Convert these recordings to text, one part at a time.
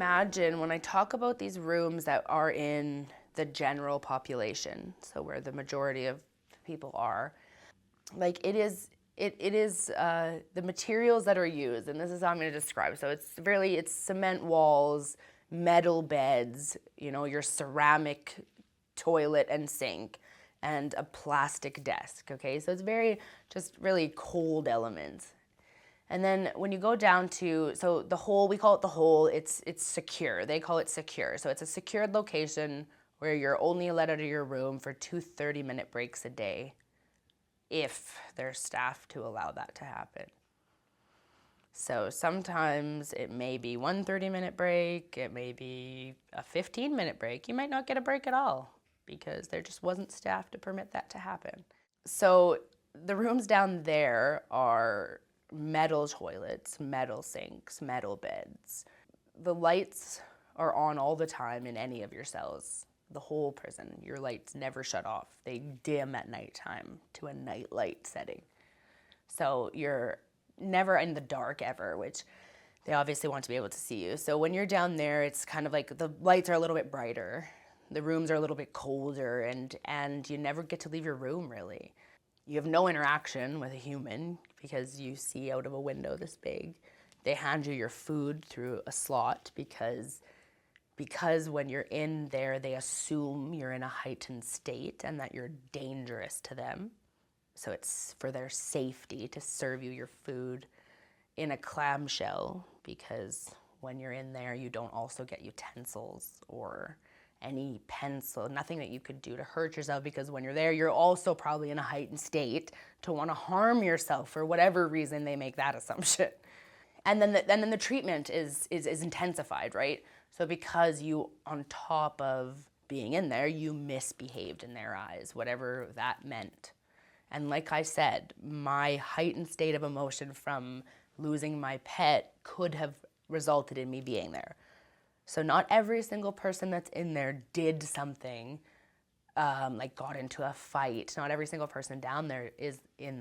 imagine when I talk about these rooms that are in the general population, so where the majority of people are, like it is the materials that are used, and this is how I'm going to describe. So it's cement walls, metal beds, you know, your ceramic toilet and sink, and a plastic desk, okay? So it's just really cold elements. And then when you go down to, so the hole, we call it the hole, it's secure. They call it secure. So it's a secured location where you're only let out of your room for 2 30-minute breaks a day, if there's staff to allow that to happen. So sometimes it may be 1 30-minute break, it may be a 15-minute break. You might not get a break at all because there just wasn't staff to permit that to happen. So the rooms down there are metal toilets, metal sinks, metal beds. The lights are on all the time in any of your cells. The whole prison, your lights never shut off. They dim at nighttime to a night light setting. So you're never in the dark ever, which they obviously want to be able to see you. So when you're down there, it's kind of like the lights are a little bit brighter. The rooms are a little bit colder, and you never get to leave your room, really. You have no interaction with a human because you see out of a window this big. They hand you your food through a slot because when you're in there, they assume you're in a heightened state and that you're dangerous to them. So it's for their safety to serve you your food in a clamshell, because when you're in there, you don't also get utensils or any pencil, nothing that you could do to hurt yourself, because when you're there, you're also probably in a heightened state to want to harm yourself for whatever reason they make that assumption. And then the treatment is intensified, right? So because you, on top of being in there, you misbehaved in their eyes, whatever that meant. And like I said, my heightened state of emotion from losing my pet could have resulted in me being there. So not every single person that's in there did something, like got into a fight. Not every single person down there is in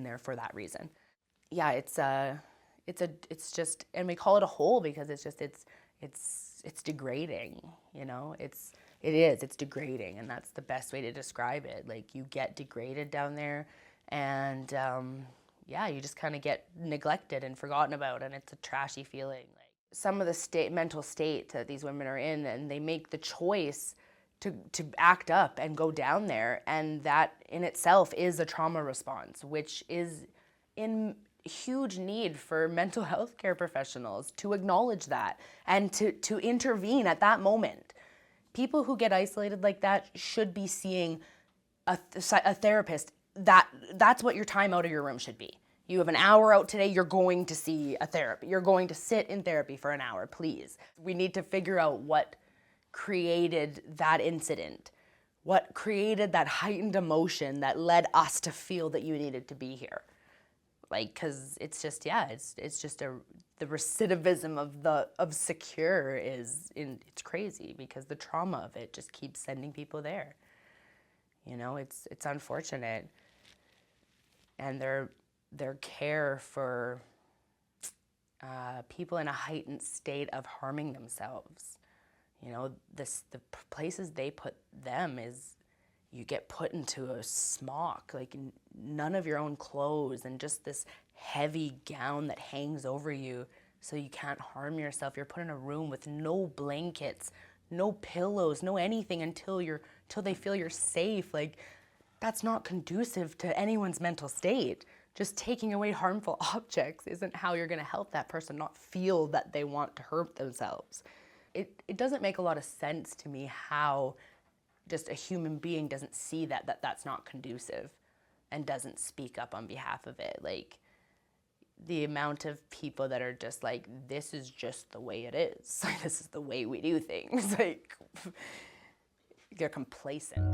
there for that reason. Yeah, it's just, and we call it a hole because it's degrading, you know? It's degrading, and that's the best way to describe it. Like, you get degraded down there, and yeah, you just kind of get neglected and forgotten about, and it's a trashy feeling. Like, some of the mental state that these women are in, and they make the choice to act up and go down there, and that in itself is a trauma response, which is in huge need for mental health care professionals to acknowledge that and to intervene at that moment. People who get isolated like that should be seeing a therapist. That's what your time out of your room should be. You have an hour out today, you're going to see a therapist. You're going to sit in therapy for an hour, please. We need to figure out what created that incident, what created that heightened emotion that led us to feel that you needed to be here. Like, cause it's just, yeah, it's just the recidivism of secure it's crazy, because the trauma of it just keeps sending people there. You know, it's unfortunate. And their care for people in a heightened state of harming themselves. You know, the places they put them is, you get put into a smock, like none of your own clothes, and just this heavy gown that hangs over you so you can't harm yourself. You're put in a room with no blankets, no pillows, no anything until they feel you're safe. Like, that's not conducive to anyone's mental state. Just taking away harmful objects isn't how you're gonna help that person not feel that they want to hurt themselves. It doesn't make a lot of sense to me how just a human being doesn't see that's not conducive and doesn't speak up on behalf of it. Like, the amount of people that are just like, this is just the way it is. Like, this is the way we do things. Like, they're complacent.